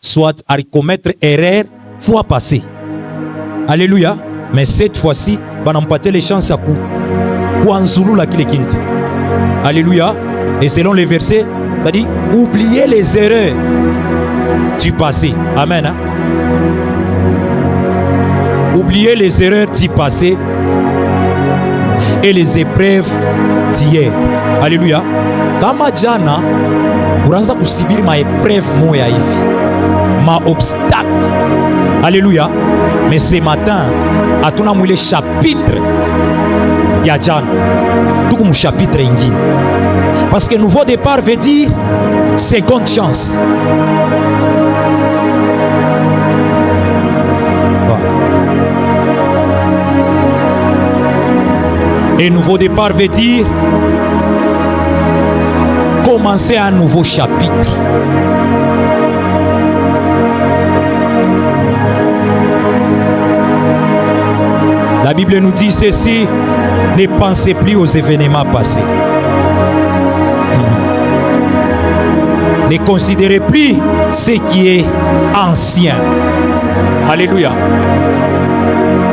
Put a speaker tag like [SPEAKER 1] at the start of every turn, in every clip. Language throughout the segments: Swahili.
[SPEAKER 1] soit à commettre erreur fois passée. Alléluia. Mais cette fois-ci, on n'a pas les chances à coup. Alléluia. Et selon les versets, ça dit oubliez les erreurs du passé. Amen. Hein? Oubliez les erreurs du passé et les épreuves d'hier. Alléluia. Kama jana unaanza kusibiri ma épreuve moya hivi, ma obstacle. Alléluia. Mais ce matin, hatuna mwile chapitre ya jana, tuko mu chapitre ingine. Parce que nouveau départ veut dire seconde chance. Et nouveau départ veut dire commencer un nouveau chapitre. La Bible nous dit ceci: ne pensez plus aux événements passés. Ne considérez plus ce qui est ancien. Alléluia.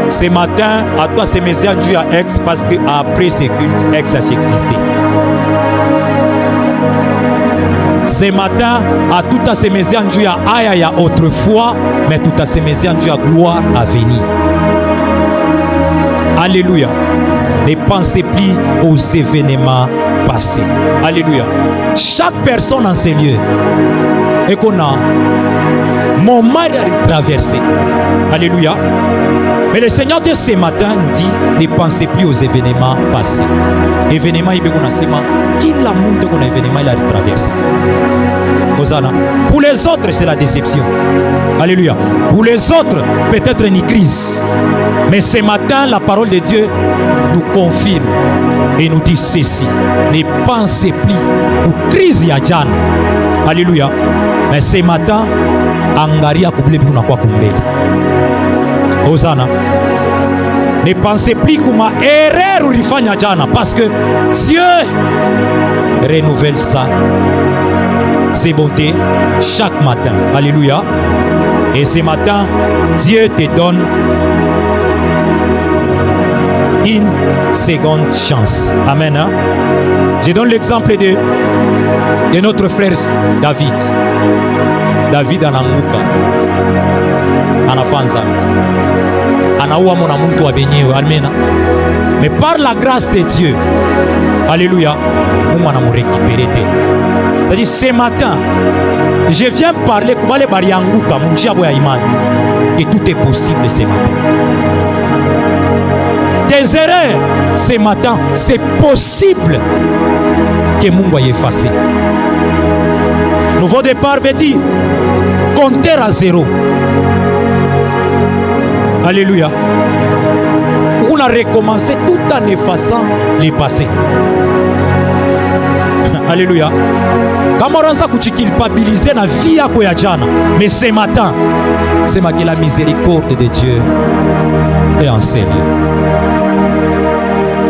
[SPEAKER 1] Ce matin, à toi, c'est mes Dieu à Aix, parce que après ce culte, Aix a existé. Ce matin, à tout à ces messieurs Dieu à Aya autrefois, mais tout à ces messieurs Dieu à gloire à venir. Alléluia. Ne pensez plus aux événements passés. Alléluia. Chaque personne en ces lieux et qu'on a moment à traverser. Alléluia. Mais le Seigneur Dieu ce matin nous dit ne pensez plus aux événements passés. Événements il qu'on a sema qui la monte qu'on a événement il a traversé. Hosanna. Pour les autres c'est la déception. Alléluia. Pour les autres peut-être une crise. Mais ce matin la parole de Dieu nous confirme et nous dit ceci: ne pensez plus aux crises ya jana. Alléluia. Mais ce matin angaria kubule bikuna kwa kumbele. Hosanna. Ne pensez plus comment erreur ulifanya jana, parce que Dieu renouvelle ça, ses bontés chaque matin. Alléluia. Et ce matin Dieu te donne une seconde chance. Amen. Hein? Je donne l'exemple de notre frère David. David ananguka, anafanza, anaua mwana muntu wa benyewe. Amen. Mais par la grâce de Dieu, alléluia, Mungu anamurécupérer. C'est-à-dire ce matin, je viens parler pour les barianguka munjabo ya imani, et tout est possible ce matin. Des erreurs ce matin, c'est possible que Mungu ait effacé. Nouveau départ veut dire compter à zéro. Alléluia. On a recommencé tout en effaçant les passés. Alléluia. Comme on a culpabiliser la vie à Koyajana, mais ce matin, c'est que la miséricorde de Dieu est enseignée.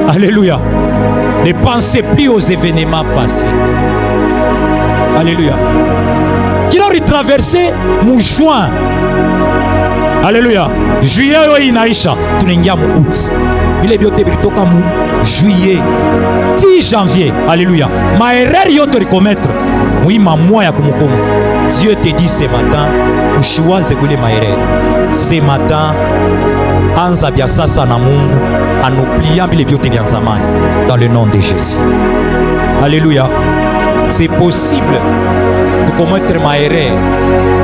[SPEAKER 1] Alléluia. Ne pensez plus aux événements passés. Alléluia. Qui l'a retraversé mon juin. Alléluia. Juillet inaisha, tunaingia mu août. Bile biote bilitoka mu juillet. 10 janvier. Alléluia. Ma erreur yote recommettre. Oui, ma moya ya kumukomo. Dieu te dit ce matin, ushiwaze kule ma erreur. Ce matin, anza bia sasa na Mungu, anopliant bile biote bia zamani dans le nom de Jésus. Alléluia. C'est possible de commettre ma erreur.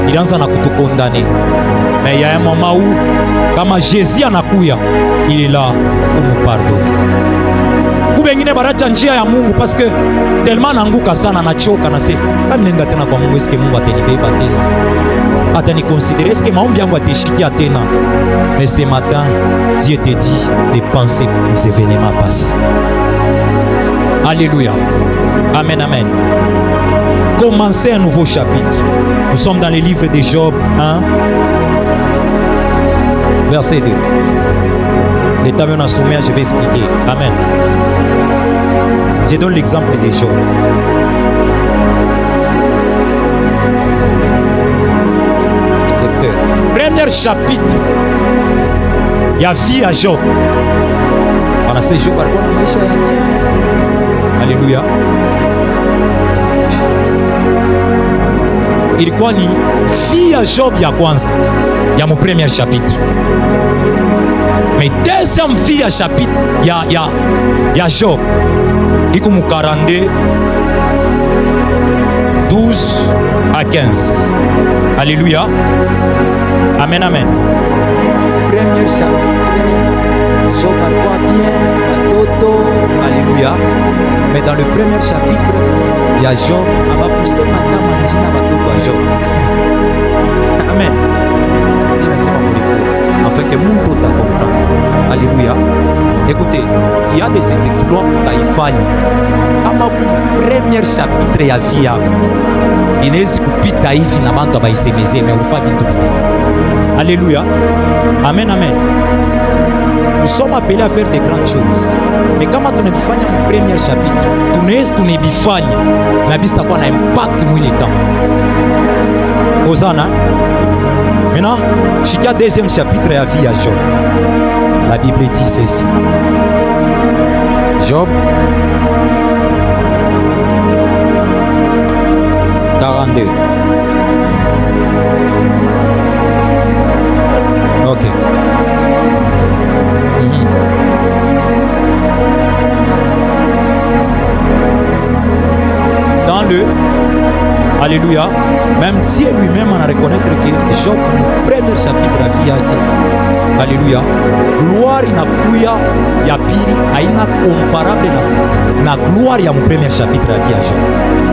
[SPEAKER 1] Il en a tout condamné. Mais il y a un moment où, comme Jésus en a couillé, il est là pour nous pardonner. Ou bien il baracha njia ya Mungu parce que tellement nanguka sana nachoka na se kama nenda tena kwa Mungu, est-ce que Mungu atanibeba tena? Atani considérer est-ce que maombi yangu atashikia tena? Mais ce matin, Dieu te dit de penser aux événements passés. Alléluia. Amen, amen. Commencez un nouveau chapitre. Nous sommes dans le livre de Job 1, verset 2. L'état bien soumis, je vais expliquer. Amen. Je donne l'exemple de Job. premier chapitre ya vie ya Job, wanasema Job alikuwa na maisha ya bien. Haleluya. Ilikuwa ni vie ya Job ya kwanza ya mon premier chapitre. Mais deuxième vie ya chapitre ya Job iko mu 42 12 à 15. Alléluia. Amen, amen. Premier chapitre, Job alikuwa bien, watoto. Alléluia. Mais dans le premier chapitre, il y a Job abakusema kama njina watoto wa Job. Amen. Ninasema pour afin que mon tout a comprendre. Alléluia. Écoutez, il y a de ces exploits taifanya. Ama premier chapitre ya vie yako inawezi kupita hivi na bantu abaisemeze mais ufa bintu bingine. Alléluia. Amen, amen. Nous sommes appelés à faire de grandes choses. Mais kama tunabifanya mu premier chapitre, tunaweza tunabifanya na bisa kwa na impact mwili temps. Hosanna. Maintenant, jusqu'à deuxième chapitre ya vie ya Job. La Bible dit ceci. Job 42. Ok. Dans le Alléluia, même Dieu lui-même en a reconnaître que Job, premier chapitre ya vie yake. Alléluia. Gloire inakuya ya pili haina comparable na gloire ya mon premier chapitre ya vie ya Job.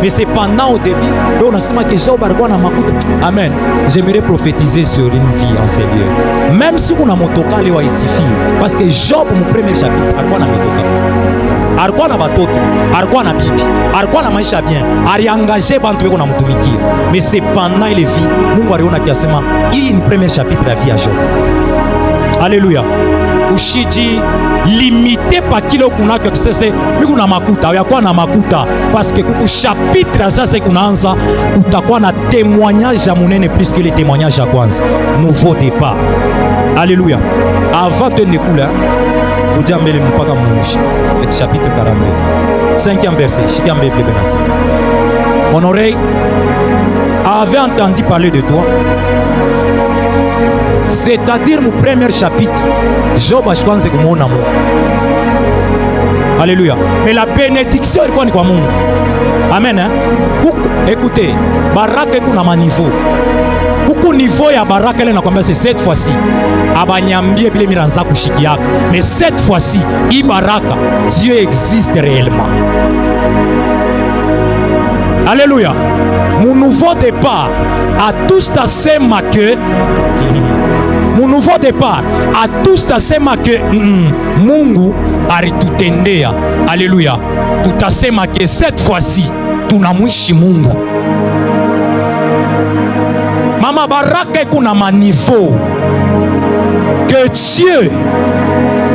[SPEAKER 1] Mais c'est pendant au début, là on a sema que Job alikuwa na makuta. Amen. J'aimerais prophétiser sur une vie en ces lieux. Même si kuna motoka leo haisifii, parce que Job mon premier chapitre alikuwa na motoka. Alikuwa na batoto, alikuwa na bibi, alikuwa na maisha bien, aliangaje bantu weko na mtumikia. Mais c'est pendant ile vie, Mungu aliona kiasema hii ni premier chapitre ya vie ya Job. Alléluia. Ushiji limité pa kilo kunako kisese miku na makuta yakuwa na makuta parce que kuku chapitre sasa kunaanza utakuwa na témoignage ya munene plus que les témoignages ya kwanza. Nouveau départ. Alléluia. Avant de nekula uja mbele mpaka mwisho. Chapitre 42. 5e verset. Shikambe vile benasa. Mon oreille avait entendu parler de toi. C'est-à-dire mon premier chapitre, Job ashikwanze kumuona Mungu. Alléluia. Mais la bénédiction ilikuwa ni kwa Mungu. Amen. Écoutez, baraka iko na maniveau. Huku niveau ya baraka ile nakwambia c'est cette fois-ci. Abanyambie bile miranza kushikiaka. Mais cette fois-ci, hii baraka, Dieu existe réellement. Alléluia. Mon nouveau départ a tous tasema que mon nouveau départ a tous tasema que Mungu alitutendea. Alléluia. Tutasema que cette fois-ci tunamwishi Mungu. Mama baraka kuna maniveau que Dieu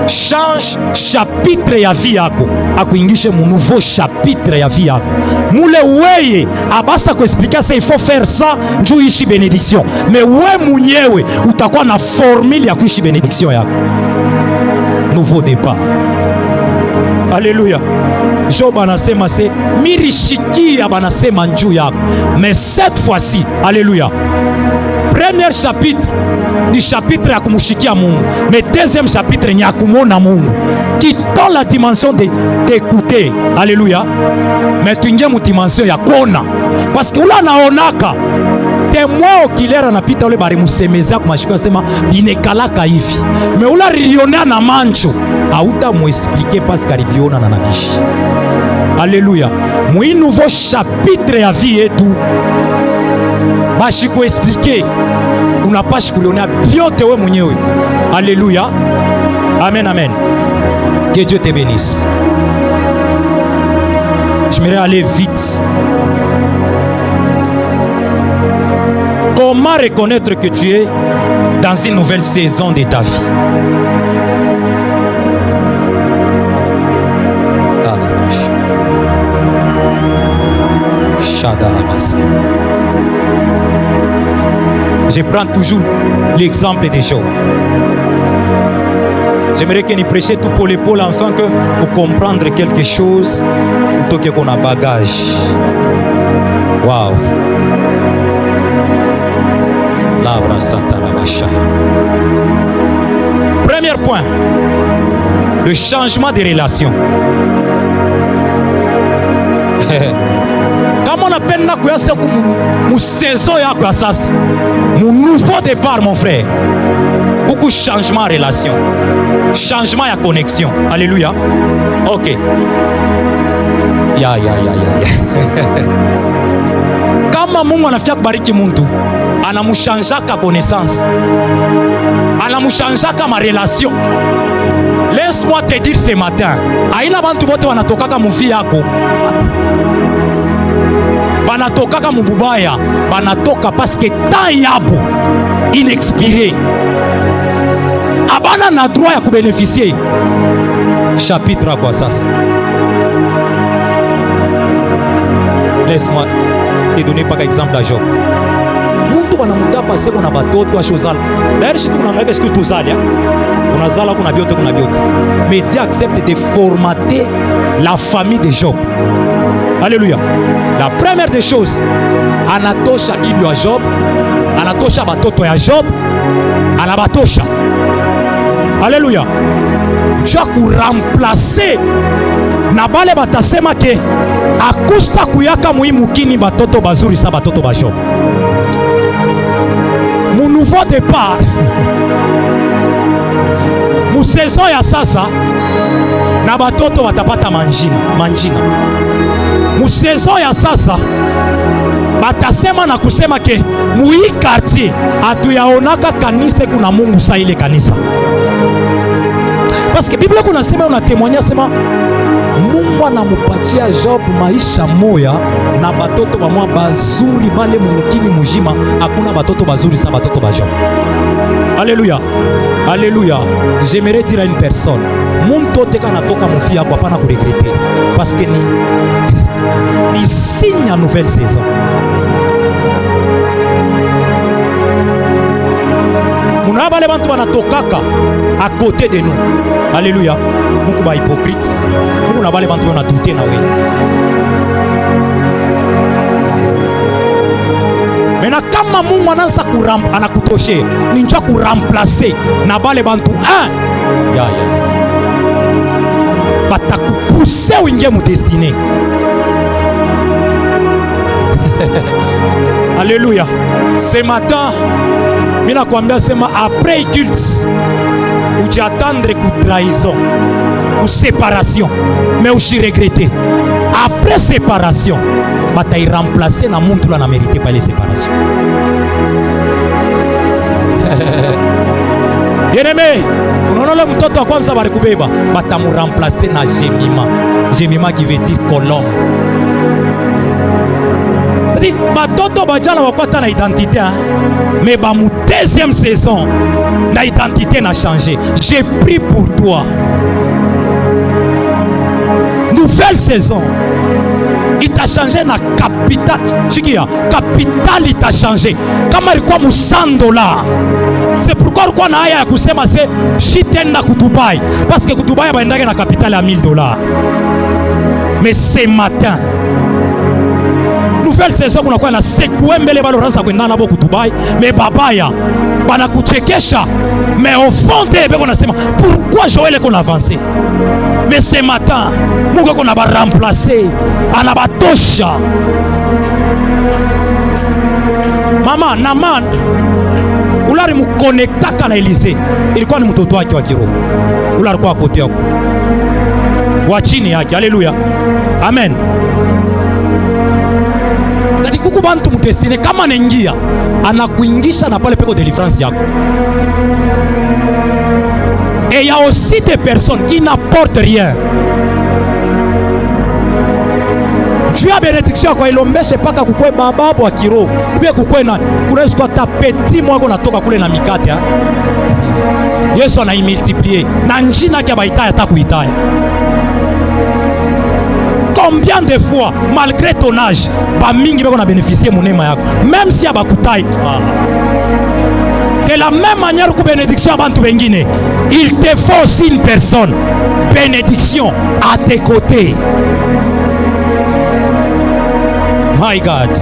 [SPEAKER 1] change chapitre ya vie yako akuingishe mu nouveau chapitre ya vie yako mule weye abasa kuexpliquer ça il faut faire ça njoo ishi bénédiction mais we mwenyewe utakuwa na formule ya kuishi bénédiction yako. Nouveau départ. Alléluia. Job anasema se mirishikia banasema njuu yako mais cette fois-ci. Alléluia. Premier chapitre du chapitre ya kumushikia Mungu, mais deuxième chapitre ni ya kumona Mungu, qui donne la dimension d'écouter. Alléluia. Mais tuingie mu dimension ya kuona, parce que ula naonaka témoin oculaire anapita ule bari musemeza kumashika sema inekalaka hivi, mais ula rionea na mancho hauta muexpliquer parce karibiona na nabishi. Alléluia. Mui nouveau chapitre ya vie yetu bashi kuexpliquer, unapashi kulionea biote we mwenyewe. Alléluia. Amen, amen. Que Dieu te bénisse. J'aimerais aller vite. Comment reconnaître que tu es dans une nouvelle saison de ta vie? Je prends toujours l'exemple des Job. J'aimerais que nous prêchions tout pour l'épaule afin que pour comprendre quelque chose plutôt que qu'on a bagage. Waouh. Premier point, le changement des relations. Comme on appelle la saison, mon nouveau départ, mon frère. Beaucoup de changements en relation, changement et connexion. Alléluia. Ok. Ya. Kama Mungu anafia kubariki muntu, anamushanjaka connaissance, anamushanjaka ma relation. Laisse-moi te dire ce matin, aina bantu bote wanatokaka mufi yako, banatokaka mububaya, banatoka parce que temps yabo inexpiré. Abana na droit ya kubénéficier. Chapitre quoi ça? Laisse-moi te donner par exemple à Job. Muntu banamuta passé kuna batoto ashozala. D'ailleurs si tu n'as ce que tu zali, on a zala kuna biote. Mais Dieu accepte de formater la famille de Job. Alléluia. La première des choses, anatosha bibi ya Job, anatosha batoto ya Job, anabatosha. Alléluia. Tu as remplacer na bale batasema ke akusta kuyaka muhimu kini batoto bazuri sa batoto ba Job. Mon nouveau départ, mu saison ya sasa na batoto watapata manjina. Mu saison ya sasa batasema na kusema ke mui quartier atuyaonaka kanisa kuna Mungu sa ile kanisa. Parce que Bible kuna sema unatemwanya sema Mungu anamupatia Job maisha moya na batoto bamwa bazuri bale mumukini mujima, hakuna batoto bazuri sa batoto ba Job. Alléluia. Alléluia. J'aimerais dire à une personne, muntu teka natoka mufi yako hapana kuregretter parce que ni signe à nouvelle saison. Muna bale bantu banatokaka à côté de nous. Alléluia. Muku ba hypocrite. Muku na bale bantu bana douter na we. Mena kama Mungu anaanza anakutoshe, ni njoo kuremplacer na bale bantu ya. Batakupousser uingie mu destinée. Alléluia. Ce matin, mina kwambia sema après culte, uji attendre ku trahison, ou séparation, mais uji regretter. Après séparation, bataille remplacer na muntu la na mérité pas les séparations. Bien-aimé, unaona mtoto wa kwanza bari kubeba, batamu remplacer na Jemima qui veut dire colombe. C'est-à-dire, batoto bajana wakwata na identité, mais ba mu deuxième saison, la identité n'a changé. J'ai pris pour toi. Nouvelle saison. Il t'a changé na capital. Chikia, capital il t'a changé. Kama ilikuwa mu $100. C'est pourquoi ulikuwa na haya ya kusema se shitenda ku Dubai. Parce que ku Dubai baendake na capital ya $1000. Mais ce matin, nouvelle saison kuna kwa na sekwe mbele balo ranza kwenda nabo ku Dubai, mais babaya bana kuchekesha, mais au fond de beko nasema pourquoi Joël est qu'on avancé. Mais ce matin Mungu qu'on a ba remplacer, ana batosha. Mama Naman ulari mu connecta na Elise, ilikuwa ni mtoto wake wa kiroho. Ulari kwa kote yako wa chini yake. Haleluya. Amen. Zadi kuku bantu mutesine kama nengia anakuingisha na pale peko délivrance yako. Et il y a aussi des personnes qui n'apportent rien. Dieu a bénédiction kwa ilombeshe paka kukwe bababu wa kiro. Ubie kukwe na unaweza kwa tapeti mwako natoka kule na mikate. Yesu anaimultiplier na njina kia baitaya takuitaya. Combien de fois, malgré ton âge, bamingi bako na bénéficier mon nema yako, même si abakutai. De la même manière que bénédiction avant tout bengine, il te faut aussi une personne, bénédiction à tes côtés. My God.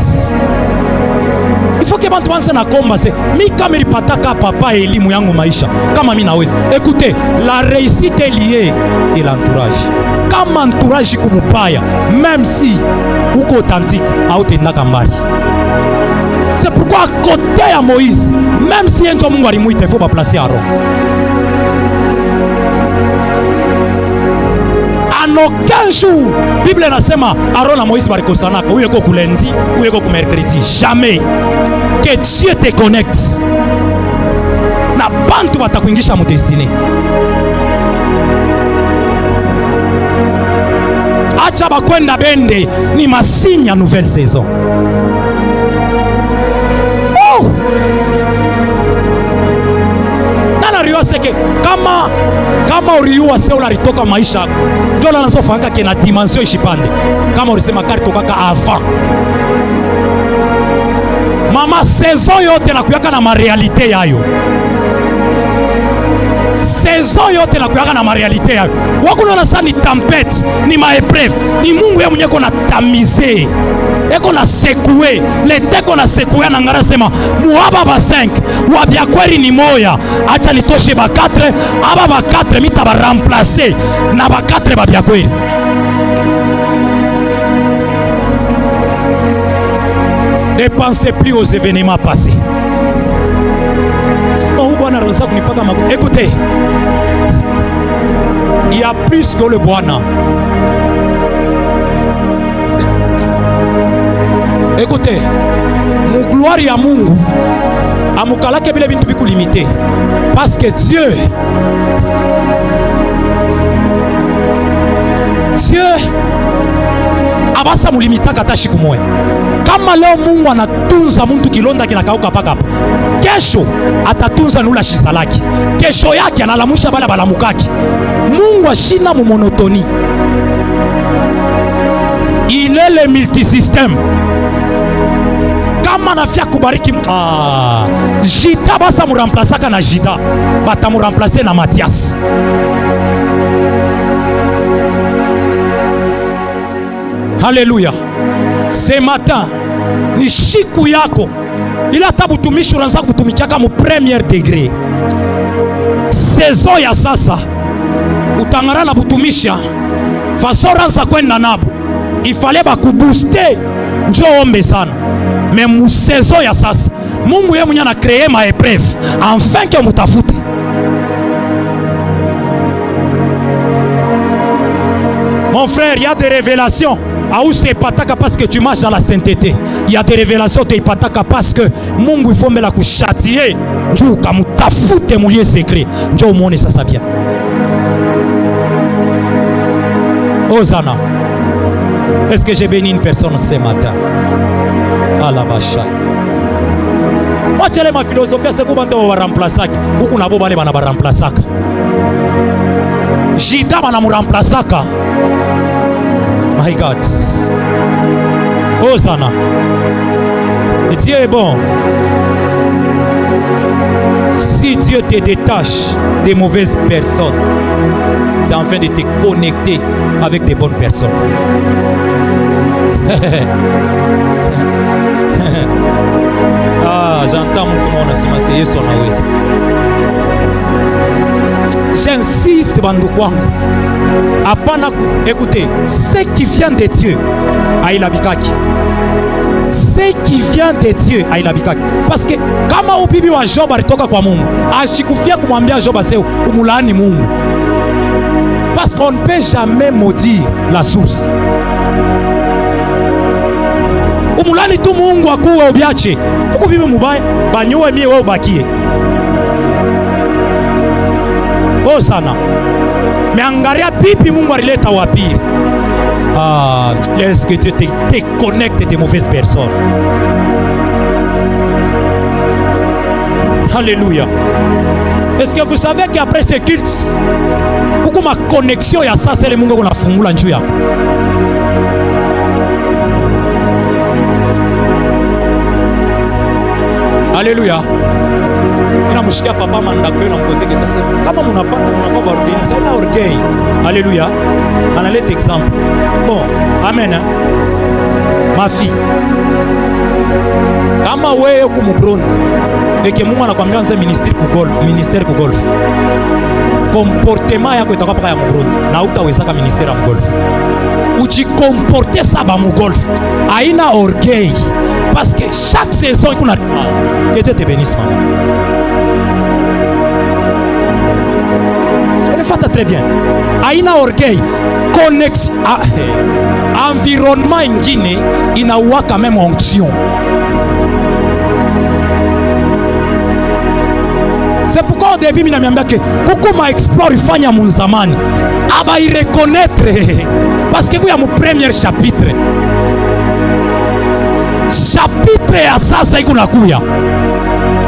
[SPEAKER 1] Il faut que bantu banse na komba se mi kama ilipataka papa elimu yangu maisha kama mimi naweza. Écoutez, la réussite est liée de l'entourage. Kama entourage kumupaya, même si uko authentique, hautendaka mbali. C'est pourquoi à côté à Moïse, même si un homme mourit, il faut pas placer Aaron. En aucun jour, la Bible n'a pas Aaron et Moïse barikosanaka, ou yeko lundi, ou yeko mercredi. Jamais. Que Dieu te connecte. Na bantu batakuingisha mu destinée. Acha bakwenda bende ni masinya nouvelle saison. Nana riwa seke kama uriwa se unalitoka maisha ndio lanazofanga kena dimension ishipande kama ulisema kari tokaka avant mama saison yote na kuyaka na marealite yayo saison yote na kuyaka na marealite yayo wakunaona sa ni tempête ni maepreuve ni Mungu ya mwenye kona tamize eko na sekue lete kona sekue na ngara sema muaba ba 5 wabia kweli ni moya acha nitoshe ba 4 aba ba 4 mita ba remplacer na ba 4 babia kweli. Ne pensez plus aux événements passés. Écoutez, il y a plus que le Bwana. Écoutez, mon gloire ya Mungu amukala ke bile bintu biku limité parce que Dieu abasa mulimita kata siku moja. Kama leo Mungu anatunza mtu kilonda kinakauka paka hapa, kesho atatunza nula shizalaki, kesho yake analamusha bala balamukaki. Mungu ashina mu monotoni. Il est le multisystème. Kama nafia kubariki Jida basa muremplaçaka na Jida, bata muremplacer na Mathias. Alléluia. Ce matin ni shiku yako ila tabutumishi unaanza kutumikia kama premier degré. Saison ya sasa utangara na butumisha fasora za kwenda nabo ifale bakubooster njoo ombe sana. Mais mu saison ya sasa Mungu yeye mwenye ana créer ma épreuve enfin que mutafute. Mon frère, il y a des révélations. Aou c'est pataka parce que tu marches dans la sainteté. Il y a des révélations de pataka parce que Mungu il faut me la kuchatier. Njoo kamutafute moulier secret. Njoo muone sasa bien. Hosanna. Est-ce que j'ai béni une personne ce matin? Alabacha. Moi tu ma philosophie c'est comment on va remplacer. Beaucoup na bo bale bana ba remplacer. Jida bana mu remplacer. My God. Hosanna. Et Dieu est bon. Si Dieu te détache des mauvaises personnes, c'est afin de te connecter avec des bonnes personnes. J'entends tout le monde s'imaginer son awesi. J'insiste, bandoukwang. Écoutez, ce qui vient de Dieu, ailabikaki. Ce qui vient de Dieu, ailabikaki. Parce que kama ubibi wa Job alitoka kwa Mungu, ashikufia kumwambia Job aseo umulaani Mungu. Parce qu'on ne peut jamais maudire la source. Umulaani tu Mungu akuwa ubiache. Ukubibi mubaya, banyuwe mie wewe ubakie. Oh sana. Mais angaria pipi Mungu alileta wapiri. Laisse que Dieu te déconnecte des mauvaises personnes. Alléluia. Est-ce que vous savez qu'après ce culte, beaucoup ma connexion ya ça c'est le Mungu qu'on a fungula njuu yako. Alléluia. Inamshikia papa mandakwe na mpoze que ça c'est kama munapanda munakuwa orgueil, c'est un orgueil. Alléluia. Analeta exemple. Bon, amen. Hein? Ma fille, kama wewe uko mubrondo eke Mungu anakuambia anza ministère ku golf, comportement yako itakuwa paka ya mubrondo na utawezaka ministère ya golf. Ujikomporte saba mu golf haina orgueil, parce que chaque saison iko na que Dieu te bénisse maman. Ça fait très bien. Haina orgueil. Connexion. Environnement ingine inaua quand même onction. C'est pourquoi au début mina miambia que kuko ma explore ifanya munzamani aba i reconnaître parce que kuya mu premier chapitre ya sasa iko nakuya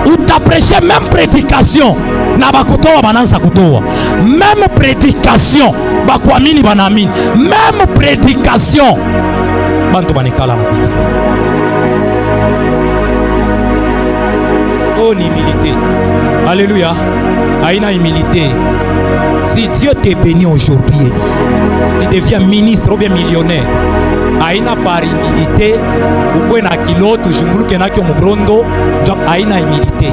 [SPEAKER 1] utaprêcher même prédication na bakutoa bananza kutoa même prédication bakuamini banamini même prédication bantu banikala na kuika. Oh, ni humilité. Alléluia. Aïna humilité. Si Dieu te bénit aujourd'hui, tu deviens ministre ou bien millionnaire. Aïna par humilité, ou quoi na kilote, junguluke na kyo mubrondo, donc aïna humilité.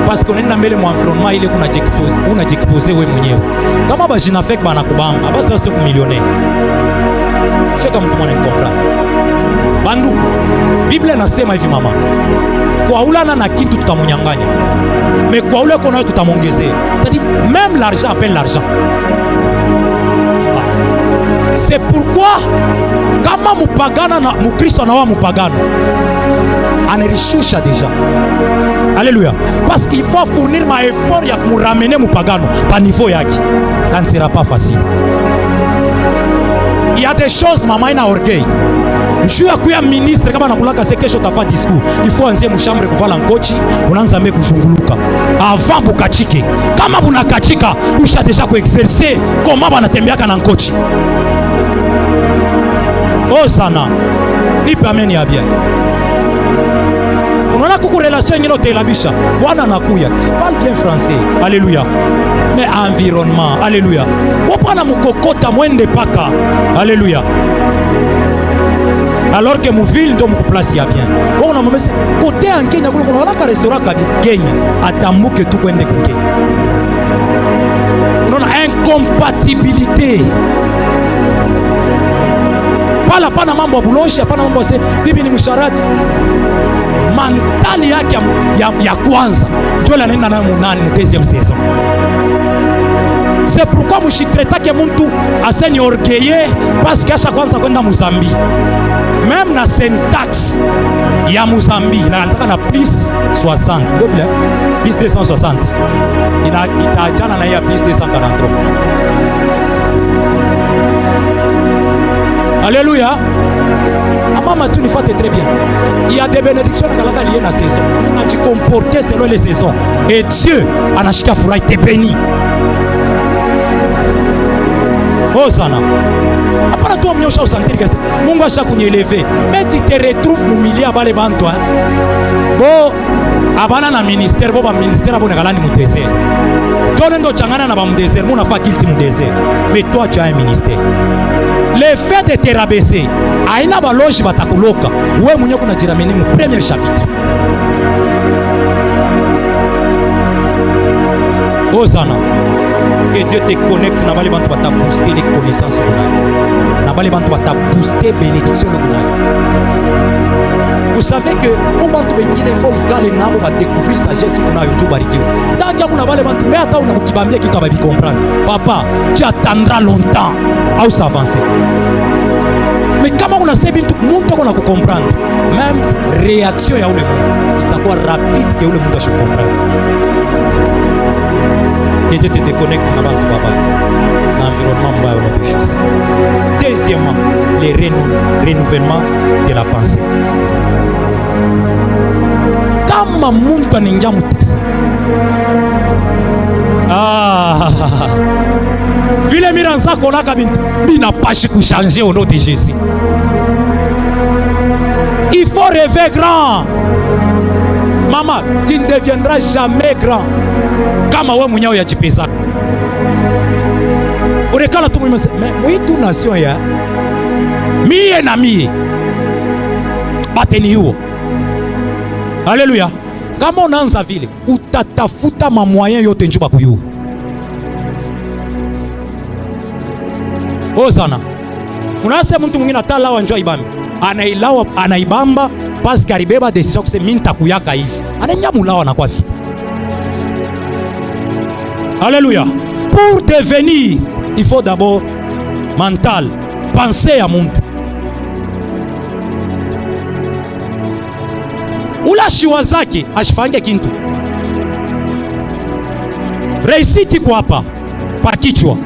[SPEAKER 1] Parce qu'on est dans le environnement, il est qu'on a exposé we mwenyewe. Kama ba jina fek ba nakubamba, abasa c'est ku millionnaire. Je sais comme tout le monde comprend. Banduku, Bible inasema hivi mama. Kwa ulana na kintu tutamunyanganya. Mais kwa ule kono tutamongezea. C'est-à-dire même l'argent appelle l'argent. C'est pourquoi kama mupagana na mukristo na wa mupagano anirishusha déjà. Alléluia. Parce qu'il faut fournir ma effort ya kumramener mupagano pa niveau yake. Ça ne sera pas facile. Il y a des choses maman ina orgueil. Juu ya kuya ministre kama nakulaka se kesho tafa discours, il faut anzie mshambre kuvala ngochi, unaanza mbe kuzunguluka. Avant bukachike. Kama bunakachika, usha deja ku exercer koma banatembeaka na ngochi. Oh sana. Nipe amen ya bien. Unaona kuku relation ingine utelabisha. Bwana anakuya. Parle bien français. Alléluia. Mais environnement. Alléluia. Wapana mukokota mwende paka. Alléluia. Alors que mon ville donc me place ya bien. On a momé côté en Kenya on a un restaurant ka Kenya atamuke tu kwende ku Kenya. On a incompatibilité. Pala pana mambo bulosha pana mambo se bibi ni msharati. Mantali yake ya kwanza ndio la nenda na munani mu deuxième saison. C'est pourquoi mshitreta muntu aseni orgueilleux parce que acha kwanza kwenda Mozambique. Même la syntaxe ya Mozambique inaanza na plus 60 ndio vile plus 260 itaachana na ya plus 243. Alléluia. Maman tu nifuate très bien. Il y a des bénédictions dans liées na saison. On a dû comporter selon les saisons et Dieu anashika furahi te béni. Oh sana. Apana toi mnyosha usentir que Mungu asha kunyelever. Mais tu te retrouves au milieu à bale bantu hein. Bo abana na ministère bo ba ministère abona kalani mu désert. Toi ndo changana na ba mu désert, muna fa guilty mu désert. Mais toi tu as un ministère. Le fait de te rabaisser, aina ba loge batakuloka. Wewe mwenyewe kuna jirameni mu premier chapitre. Oh sana. Que Dieu te connecte na bali bantu bata booster les connaissances au na bali bantu bata booster bénédiction au. Vous savez que pour bantu bengine faut ikale nabo ba découvrir sagesse kuna yo barikiwa. Tanga kuna bale bantu mais hata una kukibambia kitu ababi comprendre. Papa, tu attendras longtemps à s'avancer. Mais kama una sebi muntu kuna kukomprendre, même réaction ya ule muntu itakuwa rapide que ule muntu asho comprendre. Et Dieu te déconnecte dans l'environnement de choses. Deuxièmement, le renouvellement de la pensée. Kama muntu aningia mutu. Vile miranza konaka bina pashi kuchanger au nom de Jésus. Il faut rêver grand. Maman, tu ne deviendras jamais grand kama wewe mwenyewe yajipesa. Urekala tu mwenyewe, mais mwitu nation ya mie na mie bateni huo. Haleluya. Kama unaanza vile, utatafuta mamoyen yote njuba kuyu. Sana. Unasema mtu mwingine atalawa njoo ibambi. Anailawa, anaibamba parce que alibeba decision kusema mimi nitakuyaka hivi. Ananyamulawa na kwa vile. Alléluia. Pour devenir, il faut d'abord mental, penser à mtu. Ula shiwa zake ashifanye kintu. Réussite kwa hapa pa kichwa.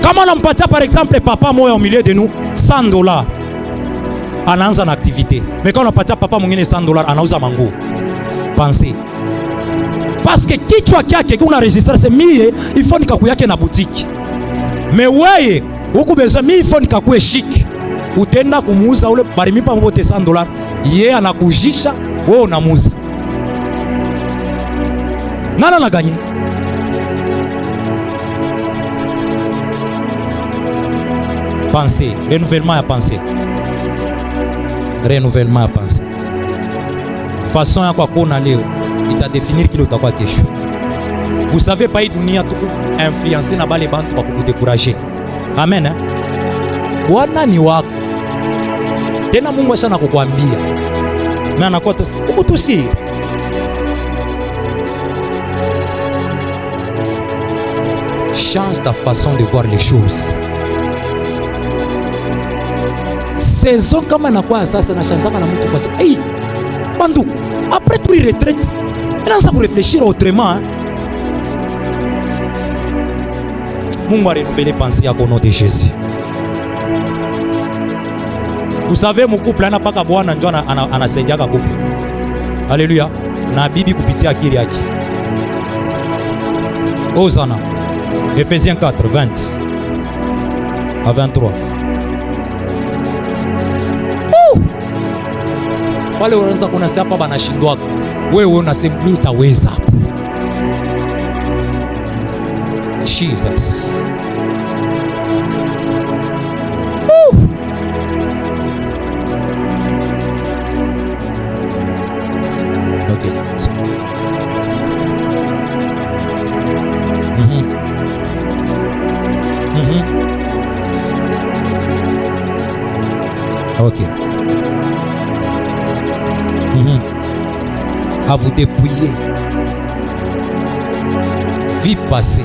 [SPEAKER 1] Kama unampatia par exemple papa moya au milieu de nous $100, anaanza na activité. Mais quand unapatia papa mwingine $100, anauza manguo. Pensez. Parce que kichwa kyake kuna registre c'est mie, il faut nikakuyake na boutique. Mais wewe huku besoin mie il faut nikakuye chic. Utenda kumuuza ule barimipa mbote $100, yeye anakujisha, wewe unamuuza. Nana na gagner. Pensée, renouvellement à penser. Renouvellement à penser. Façon ya kwa kona leo ita définir kile utakuwa kesho. Vous savez pas hii dunia tuku influencer na bale bantu kwa kukudekurager. Amen. Bwana ni wako. Tena Mungu ashana kukuambia. Na anakuwa kukutusi. Change ta façon de voir les choses. Saison kama nakuwa sasa na chanzaka na mtu façon. Hey, bandu, après tout il retraite. Anaanza kurefléchir autrement. Mungu a renouvelé pensée yako au nom de Jésus. Vous savez mon couple ana paka bwana ndio anasaidiaka couple. Alléluia. Na bibi kupitia akili yake. Hosanna. Ephésiens 4, 20 à 23. Wale wanaanza kunasema hapa banashindwa. Wewe unasema mimi nitaweza. Jesus. Okay. Ok. À vous dépouiller. Vie passée.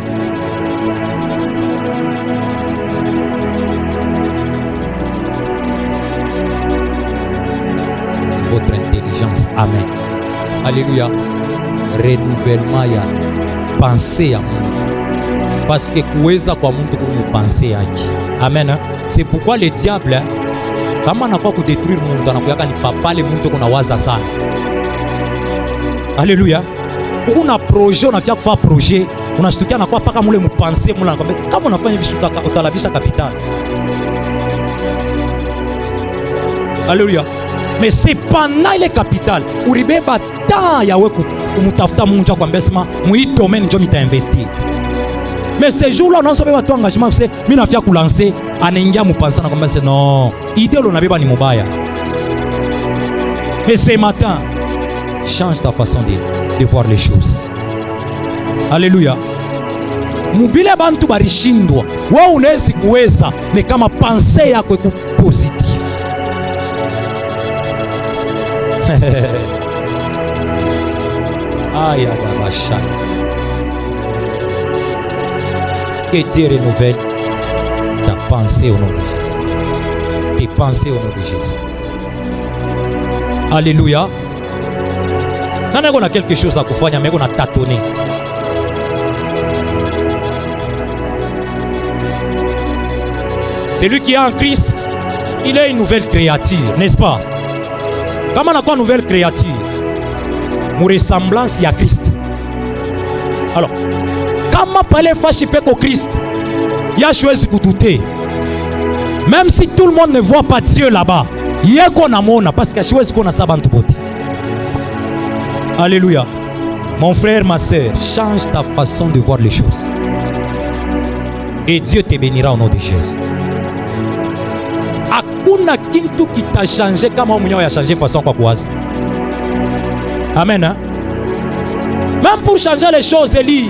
[SPEAKER 1] Votre intelligence. Amen. Alléluia. Renouvellement ya pensée ya Mungu. Parce que kuweza kwa mtu kumpenser yake. Amen. C'est pourquoi le diable kama anakuwa kudetruire mtu anakuyaka ni papale mtu kuna waza sana. Alléluia. Kuna projet unafia kufanya projet, unashtukia anakuwa paka mule mpenser mule anakwambia kama unafanya hivi utalabisha capital. Alléluia. Mais c'est pendant le capital uribeba temps ya wewe kumtafuta Mungu akwambia sema muite domaine ndio mitainvestir. Mais ce jour-là, on a besoin de engagement. C'est, je vais faire lancer, anaingia mupansa na kwamba non, idée lo nabeba ni mobaya. Mais ce matin, change ta façon de voir les choses. Alléluia. Mubile bantu barishindwa. Wewe unaweza kuweza, mais kama pensée yako iko positive. Aya dabasha. Que Dieu renouvelle ta pensée au nom de Jésus. Tes pensées au nom de Jésus. Alléluia. Nana on a quelque chose à kufanya, mais on a tâtonné. Celui qui est en Christ, il est une nouvelle créature, n'est-ce pas? Comment on a quoi une nouvelle créature? Mon ressemblance à Christ. Alors, kama pale fashi peko Christ, ya choisi kudouter. Même si tout le monde ne voit pas Dieu là-bas, yeko namona parce que choisi kona sabantu bote. Alléluia. Mon frère, ma soeur, change ta façon de voir les choses. Et Dieu te bénira au nom de Jésus. Hakuna kintu qui t'a changé kama wewe mwenyewe changé façon kwa kuwaza. Amen. Hein? Même pour changer les choses, Eli.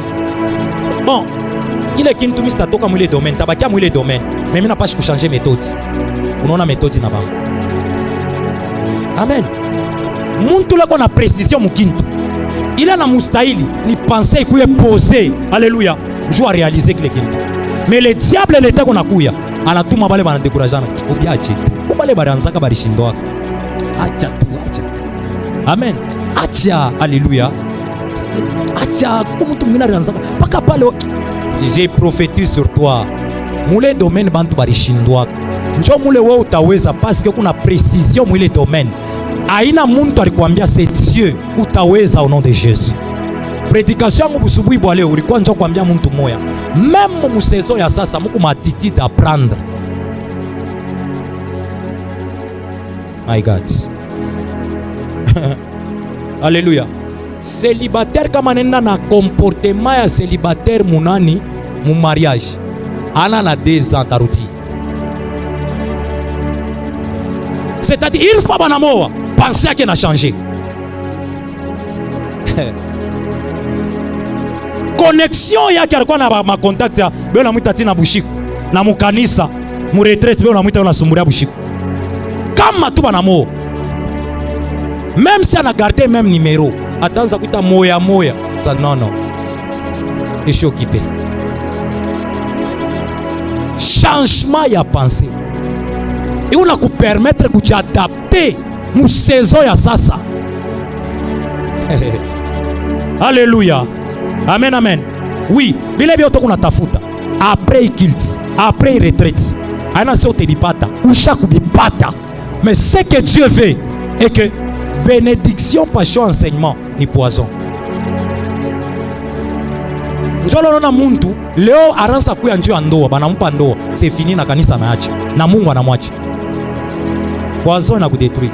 [SPEAKER 1] Bon, il est kintu mista toka mwile domaine, tabakia mwile domaine. Mais mimi napasha kuchanger méthode. Unaona méthode na bango. Amen. Muntu lako na précision mukintu. Il a na mustahili ni penser kuye poser. Alléluia. Njoo réaliser kile kintu. Mais le diable l'était qu'on a kuya. Anatuma bale bana décourageana. Obiache. Bale baranzaka barishindwa. Acha tu, acha. Amen. Acha. Alléluia. Acha comme tout mwingine anaanzaka. Paka pale j'ai prophétisé sur toi. Mule domaine bantu barishindwa. Njoo mule wewe utaweza parce que kuna précision mule domaine. Aina muntu alikwambia c'est Dieu utaweza au nom de Jésus. Prédication yangu busubuhi bwa leo ulikuwa njoo kwambia muntu moya. Même mu saison ya sasa muko matiti d'apprendre. My God. Alléluia. Célibataire kama nenda na comportement ya célibataire munani mu mariage. Ana na 2 ans taruti. C'est-à-dire il faut banamoa penser qu'il a changé. Connexion yake alikuwa na ma contact ya bela mwita tina bushiku na mukanisa mu retraite bela mwita unasumburia bushiku kama tu banamoa. Même si on a gardé même numéro, attends kuita moya moya. Ça non. Je suis occupé. Changement ya pensée. Et on a ku permettre de t'adapter mu saison ya sasa. Alléluia. Amen, amen. Oui, vile vile utoko unatafuta. Après kilt, après retraite. Aina sio tebipata, ushaku bipata. Mais ce que Dieu veut est que bénédiction, passion, enseignement ni poison. Njolo na muntu leo aransa kuya njoo ya ndoa, banampa ndoa, c'est fini na kanisa naacha. Na Mungu anamwacha. Poison na kudetruire.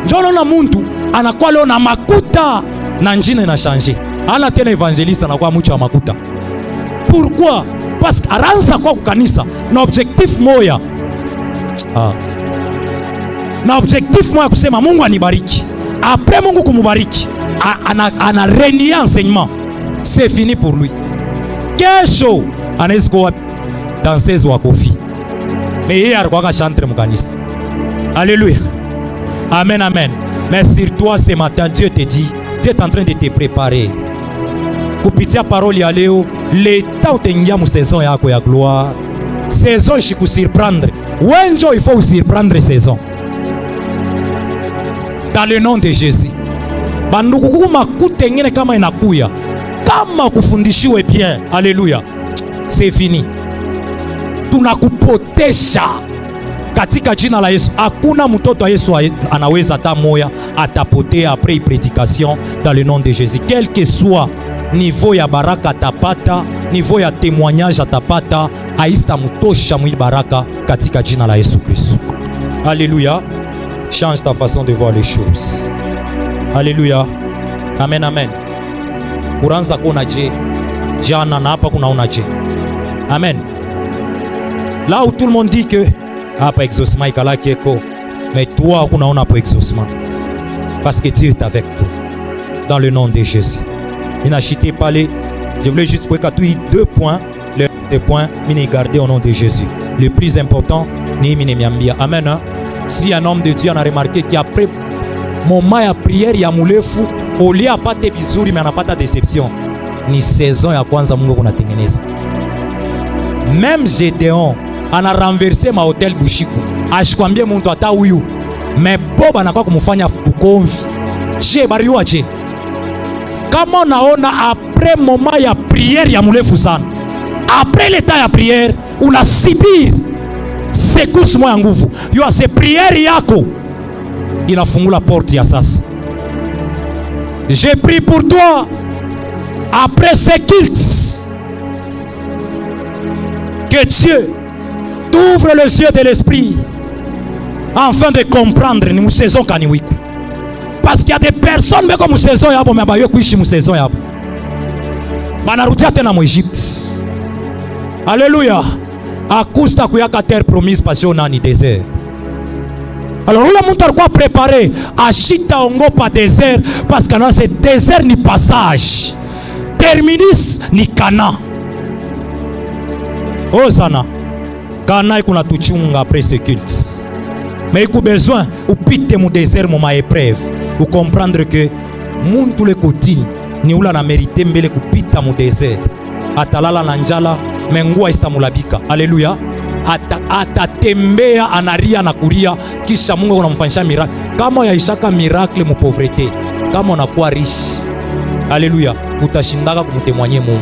[SPEAKER 1] Njolo na muntu anakuwa leo na makuta na njine na changer. Ana tena evangeliste anakuwa mtu wa makuta. Pourquoi? Parce que aransa kwa kukanisa na objectif moya. Na objectif moya kusema Mungu anibariki. Après Mungu kumubariki, ana renier enseignement. C'est fini pour lui. Kesho anaweza kuwa danseuse wa kofi. Mais yeye alikuwa chantre mkanisa. Alléluia. Amen, amen. Mais sur toi ce matin, Dieu te dit, Dieu est en train de te préparer. Kupitia parole ya leo, l'état utengia mu saison yako ya gloire. Saison shiku surprendre. Wenjo il faut surprendre saison. Dans le nom de Jésus. Banduku kuma kutengine kama inakuya. Kama kufundishiwe bien. Alléluia. C'est fini. Tunakupotesha katika jina la Yesu. Hakuna mtoto wa Yesu anaweza hata moya atapotea après prédication dans le nom de Jésus. Quel que soit niveau ya baraka atapata, niveau ya témoignage atapata, aista mutosha mwi baraka katika jina la Yesu Kristo. Alléluia. Change ta façon de voir les choses. Alléluia. Amen, amen. Uranza kuna je jana na hapa kuna una je. Amen. Là où tout le monde dit que hapa exaucement ikala kieko, mais toi unaona pas exaucement. Parce que Dieu est avec toi. Dans le nom de Jésus. N'achetez pas les. Je voulais juste que tu aies 2 points. Les 2 points, mini garder au nom de Jésus. Le plus important, ni mini miambia. Amen. Hein? Si un homme de Dieu en a remarqué qu'après moment ya prière ya mulefu, au lieu apate bizuri mais anapata déception. Ni saison ya kwanza Mungu kunatengeneza. Même Gédéon ana renversé ma hôtel Bushiku. Ashikwambie muntu ata huyu. Mais Bob anakuwa kumfanya ukomvi. Je bariwa je. Kama unaona après moment ya prière ya mulefu sana. Après l'état ya prière, una subir secousse moya nguvu. Yo ase prière yako inafungula porte ya sasa. J'ai pris pour toi après ce culte que Dieu t'ouvre les yeux de l'esprit afin de comprendre nous saison kaniwiku. parce qu'il y a des personnes beko mu saison yabo mais bayo kuishi mu saison yabo banarudia tena mu Egypte. Alléluia. Akusta kuyaka terre promise passion nani désert. Alors ule muntu alikuwa préparé ashita ongopa désert parce que ce désert ni passage, terminus ni Kana. Osana Kana ikuna tuchunga après ce culte. Mais il y a besoin ou pite mu désert mu ma épreuve ou comprendre que muntu le kotini ni ula na mérité mbele kupita mu désert atalala na njala mengua istamulabika. Alléluia. Atatembea anaria na kuria kisha Mungu anamfanyisha miracle. Kama yaishaka miracle mu pauvreté, kama unakuwa riche, alléluia, utashindaka kumtemwanye Mungu.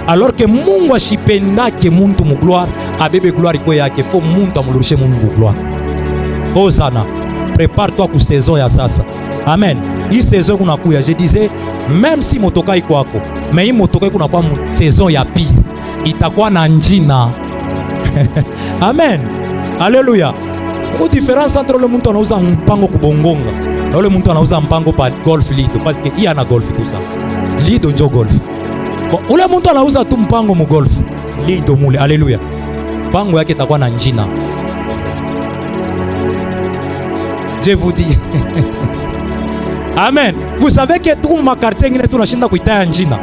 [SPEAKER 1] Alors que Mungu ashipendake muntu mu gloire, abebe gloire iko yake, faut muntu amulurishe Mungu gloire. Hosana, prépare-toi ku saison ya sasa. Amen. Hii saison kuna kuya, je disais même si motoka iko wako, mais hii motoka kuna kwa saison ya pili itakuwa na njina. Amen. Alléluia. Une différence entre le muntu anauza mpango kubongonga na le muntu anauza mpango pa golf lido, parce que il y a na golf tout ça. Lido njo golf. Bon, ule muntu anauza tu mpango mu golf. Lido mule. Alléluia. Mpango yake itakuwa na njina. Je vous dis. Amen. Vous savez que tout ma quartier ngine tunashinda kuitaya njina.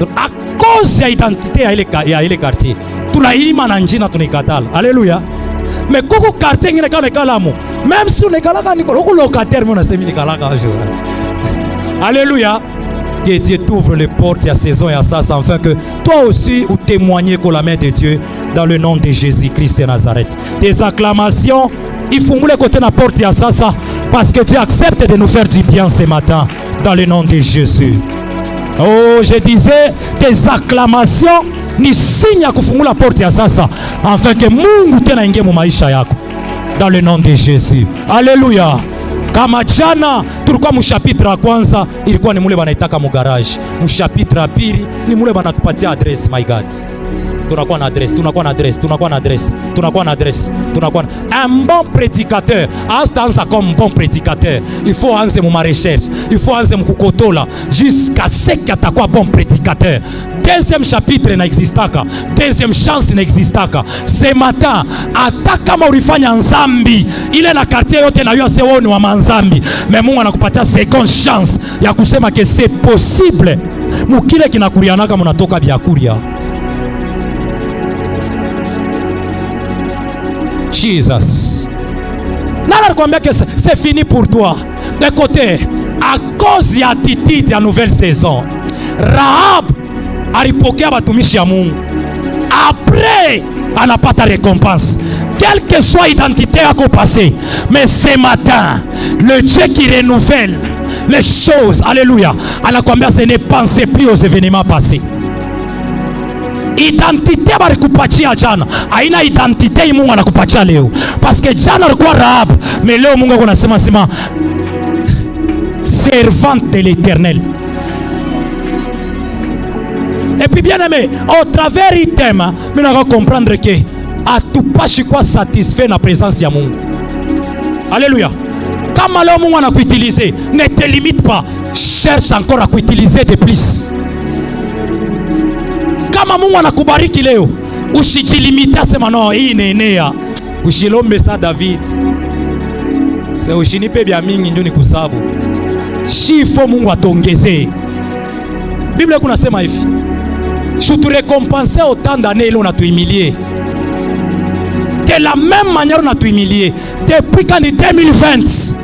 [SPEAKER 1] Donc à cause ya identité ya ile quartier, tunaima na njina tunikatala. Alléluia. Mais koko quartier ngine kana kalamu, même si unekalaka niko locataire mais on a semi nikalaka jour. Alléluia. Que Dieu t'ouvre les portes à saison et à ça, afin que toi aussi ou témoigner que la main de Dieu dans le nom de Jésus-Christ de Nazareth. Des acclamations, il faut mouler côté la porte à ça, parce que Dieu accepte de nous faire du bien ce matin dans le nom de Jésus. Oh, je disais des acclamations ni signe ya kufungula porte ya sasa afin que Mungu tena ingie mu maisha yako dans le nom de Jésus. Alléluia. Kama jana tulikuwa mu chapitre ya kwanza ilikuwa ni mule banaitaka mu garage. Mu chapitre ya pili ni mule banatupatia adresse, my God. Tunakuwa na adresse, tunakuwa na adresse, tunakuwa na adresse, tunakuwa na adresse, tunakuwa na... Un bon prédicateur, anza comme bon prédicateur, il faut anze mu recherche, il faut anze mu kukotola jusqu'à ce qu'il atakuwa bon prédicateur. Deuxième chapitre n'existaka, deuxième chance n'existaka. Ce matin, hata kama ulifanya nzambi, ile na quartier yote na yua sewo ni wa manzambi, mais Mungu anakupatia seconde chance ya kusema que c'est possible. Mukile kinakurianaka munatoka biakuria. Jesus. Nana kwambia que c'est fini pour toi. De côté, à cause de l'attitude de la nouvelle saison, Rahab alipokea batumishi ya Mungu. Après, anapata récompense. Quelle que soit l'identité à quoi passer. Mais ce matin, le Dieu qui renouvelle les choses, alléluia, anakwambia ce ne pensez plus aux événements passés. Identité barikupatia jana haina identité Mungu anakupatia leo, parce que jana alikuwa Rahab, mais leo Mungu anasema sema servante de l'Éternel. Et puis bien aimé, au travers du thème, nous allons comprendre que à tout pas quoi satisfait la présence ya Mungu. Alléluia. Kama leo Mungu anakuutiliser, ne te limite pas, cherche encore à kuutiliser de plus. Kama Mungu anakubariki leo, usijilimite sema no hii nenea. Ushilombe sa David. Se ushinipe bia mingi ndio nikusabu. Shifo Mungu atongezee. Biblia kuna sema hivi. Je te récompenser autant d'années on a tout humilié. De la même manière on a tout humilié depuis quand 2020.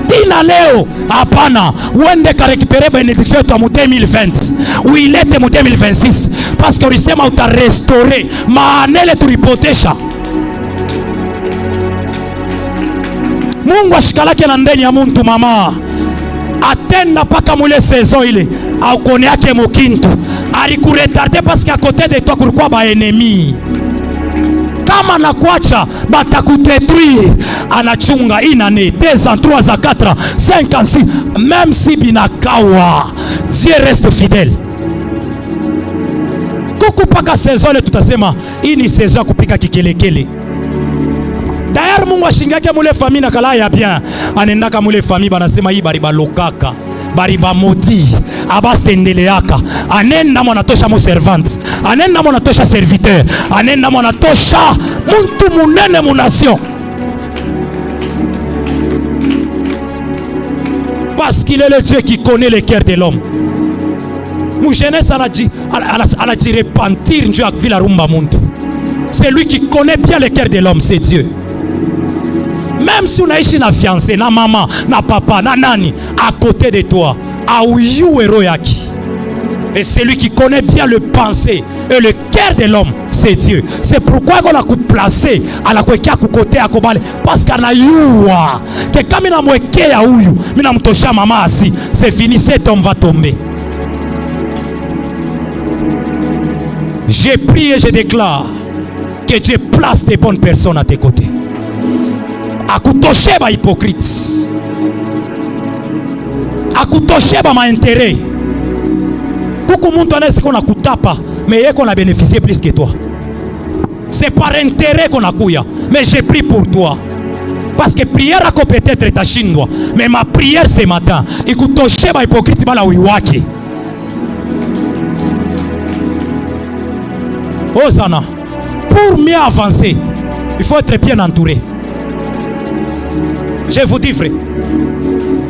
[SPEAKER 1] Tina leo hapana uende ka récupérer bénédiction yetu mu 2020 uilete mu 2026 parce que ulisema uta restaurer maanele tulipotesha. Mungu ashikalake na ndeni ya muntu mama atenda paka mule saison ile au kone yake mokintu alikuretarder parce qu'à côté de toi kulikuwa ba ennemi. Kama nakuacha batakudétruire, anachunga inane 2 ans 3 ans 4 ans 5 ans 6, même si binakawa Dieu reste fidèle. Kuku paka saison ile tutasema hii ni saison ya kupika kikelekele. D'ailleurs prière Mungu ashingake mule famille na kala ya bien. Anendaka mule famille banasema hii bari balokaka. Bari ba moti abastendeleaka. Anenda mwana tosha mo servante. Anenda mwana tosha serviteur. Anenda mwana tosha muntu munene mu nation. Parce qu'il est le Dieu qui connaît le cœur de l'homme. Mon jeunesse a dit repentir Dieu avec la rumba muntu. C'est lui qui connaît bien le cœur de l'homme, c'est Dieu. Même si on a ici na fiancé, na maman, na papa, na nani, à côté de toi, à ouyu eroyaki. Et c'est lui qui connaît bien le pensée et le cœur de l'homme, c'est Dieu. C'est pourquoi on a placé à la côté à Kobale. Parce qu'on a youa. Que quand on a mouéké à ouyu, on a moutocha maman assis. C'est fini, cet homme va tomber. J'ai prié et je déclare que Dieu place des bonnes personnes à tes côtés. À kutoche ba hypocrite. À kutoche ba ma intérêt. Beaucoup de monde connaissent qu'on a kutapa, mais il qu'on a bénéficié plus que toi. C'est par intérêt qu'on a kouya. Mais j'ai pris pour toi. Parce que prière a peut-être ta chinois. Mais ma prière ce matin, écoute, toché ba hypocrite ba la wiwaki. Oh Zana, pour mieux avancer, il faut être bien entouré. Je vous dis frère,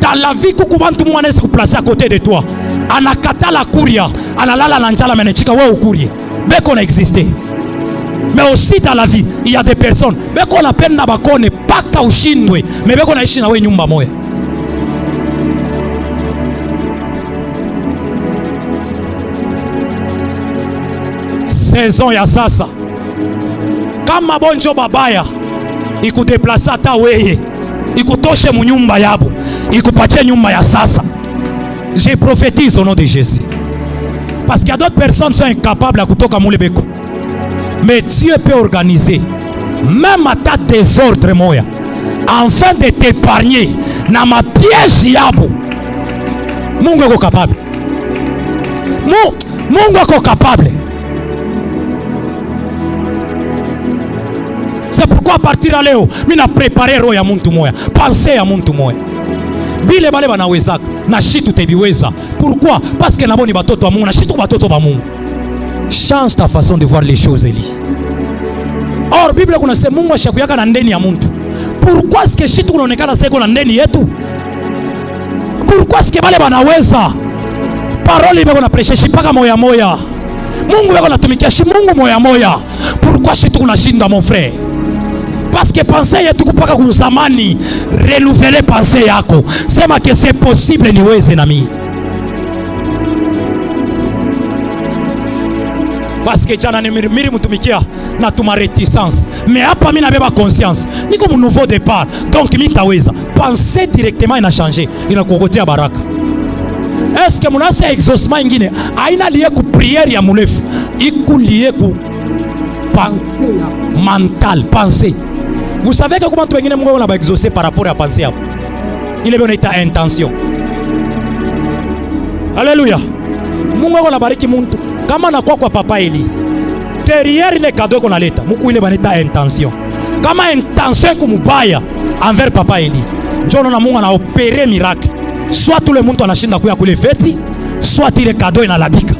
[SPEAKER 1] dans la vie, tout le monde est placé à côté de toi. Anakata la couria, analala la njala menechika wa ukurie. Mais qu'on existe. Mais aussi dans la vie, il y a des personnes. Mais qu'on appelle nabakone pas kaushindwe. Mais qu'on a ishi na we nyumba moya. Saison ya sasa. Kama bonjo babaya, ikudeplace ata weye. Ikutoshe mu nyumba yabo. Ikupatie nyumba ya sasa. Je prophétise au nom de Jésus. Parce qu'il y a d'autres personnes qui sont incapables à kutoka mulebeko. Mais Dieu peut organiser, même à ta désordre moya, afin de t'épargner. Na ma pièce yabo. Mungu est capable. Mungu est capable. C'est pourquoi à partir de là, je préparé roho ya muntu moya, pensée ya muntu moya. Bile bale banawezaka na shitu tebiweza. Pourquoi? Parce que nabo ni batoto wa Mungu na shitu batoto ba Mungu. Change ta façon de voir les choses, Eli. Or Bible kuna sema Mungu ashakuyaka na ndeni ya muntu. Pourquoi est-ce que shitu kunaonekana sasa iko na ndeni yetu? Pourquoi est-ce que bale banaweza? Parole ibe kuna prêcher shipaka moya moya. Mungu beko natumikia shi Mungu moya moya. Pourquoi shitu kunashinda mon frère? Parce que pensée yetu kupaka kuzamani, renouveler pensée yako. Sema que c'est possible niweze nami. Parce que jana nimiri mutumikia na tuma réticence. Mais hapa mimi nabeba conscience. Niko mu nouveau départ. Donc mimi taweza. Pensée directement ina changer. Ina kukotea baraka. Est-ce que munasa exaucement ingine aina lié ku prière ya mulefu. Iku lié ku pensée mentale, pensée. Vous savez que comment tu es Mungu va exaucer par rapport à penser à il est bien ta intention. Alléluia. Mungu va bariki muntu kama na kwa papa Eli. Derrière les cadeaux qu'on a leta, Mungu ile baneta intention. Kama intention kumubaya envers papa Eli. Njono na Mungu na opérer miracle. Soit tout le monde anashinda kuya kule feti, soit ile cadeau inalabika.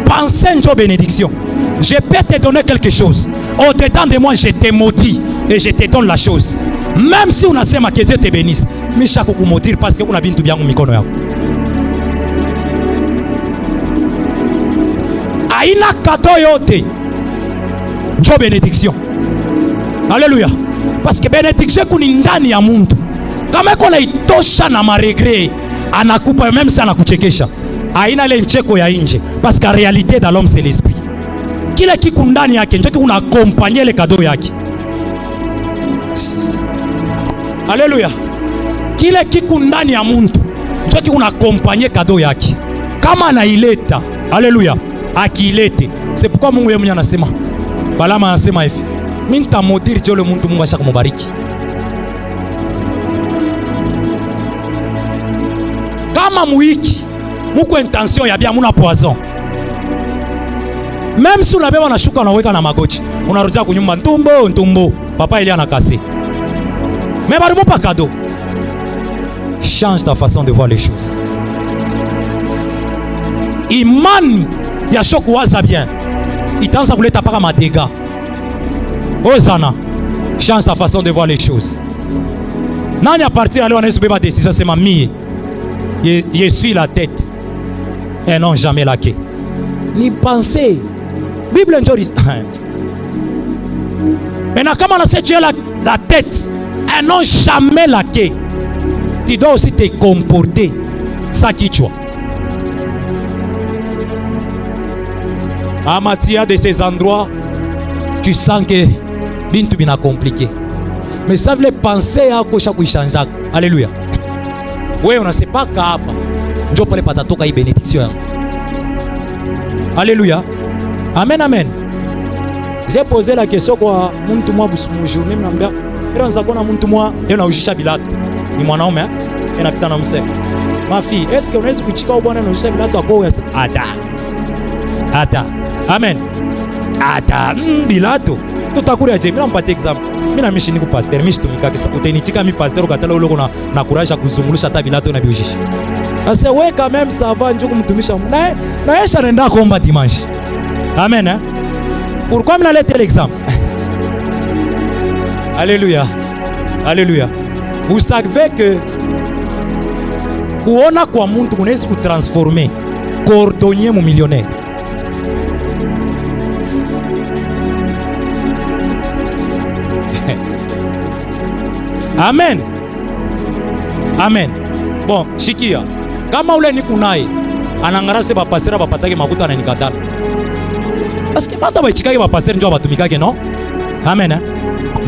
[SPEAKER 1] Pensez njo bénédiction. Je peux te donner quelque chose. Au-dedans de moi, je te maudis et je te donne la chose. Même si on a sema que Dieu te bénisse, mais chaque coup maudire parce que on a bien tout bien au mikono yako. Aina cadeau yote. Njo bénédiction. Alléluia. Parce que bénédiction kuni ndani ya muntu. Kama kuna itosha na maregret, anakupa même si anakuchekesha. Aina ile ncheko ya nje. Parce qu'en réalité dans l'homme c'est l'esprit. Kile kiku ndani yake ndio kuna accompagner le cadeau yake. Alléluia. Kile kiku ndani ya muntu ndio kuna accompagner cadeau yake. Kama anaileta, alléluia, akilete. C'est pourquoi Mungu yeye anasema, Balama anasema hivi, mimi nitamodiri jole muntu Mungu ashakamubariki. Kama muiki, muko intention ya bien muna poison. Même si unabeba na shuka unaweka na magoti, unarudia kunyumba ntumbo, papa ili anakase. Mais balimu pas cadeau. Change ta façon de voir les choses. Imani ya shoku waza bien. Itaanza kuleta paka madega. Ozana. Change ta façon de voir les choses. Nani à partir alors on est beba décision c'est mamie. Je suis la tête et non jamais la queue. Ni penser. Bible dit. Maintenant comment on sait tu es la tête et non jamais la queue. Tu dois aussi te comporter ça qui tu as. À matière de ces endroits, tu sens que bintu bina compliqué. Mais ça veut penser à quoi chaque change. Alléluia. Oui, on ne sait pas kapa. Njo pole patatoka hii bénédiction. Alléluia. Amen, amen. J'ai posé la question kwa muntu mwa journée mnambia. Ila nzakona muntu mwa yona ujisha bilato. Ni mwanaume anapita na mseko. Ma fille, est-ce que unaweza kuchika bwana na ujisha bilato ako yasa? Ata. Amen. Ata bilato. Tutakuri aje. Mimi nampatia example. Mimi na mishi niku pastor, mimi shitumika kisa. Utenichika mi pastor ukatala uloko na courage kuzungurusha hata bilato na biujisha. Asa wewe quand même ça va njuku mtumisha. Na yesha nenda kuomba dimanche. Amen. Hein? Pourquoi me l'a l'exemple? Alléluia. Alléluia. Vous savez que kuona kwa muntu kunaweza kutransformer cordonnier mu millionnaire. Amen. Amen. Bon, shikia. Kama ule ni kunai, anangarase ba pasera ba patake makuta na nikatana. Parce que bata ba chikage ba pasera ndio batumikage no? Amen.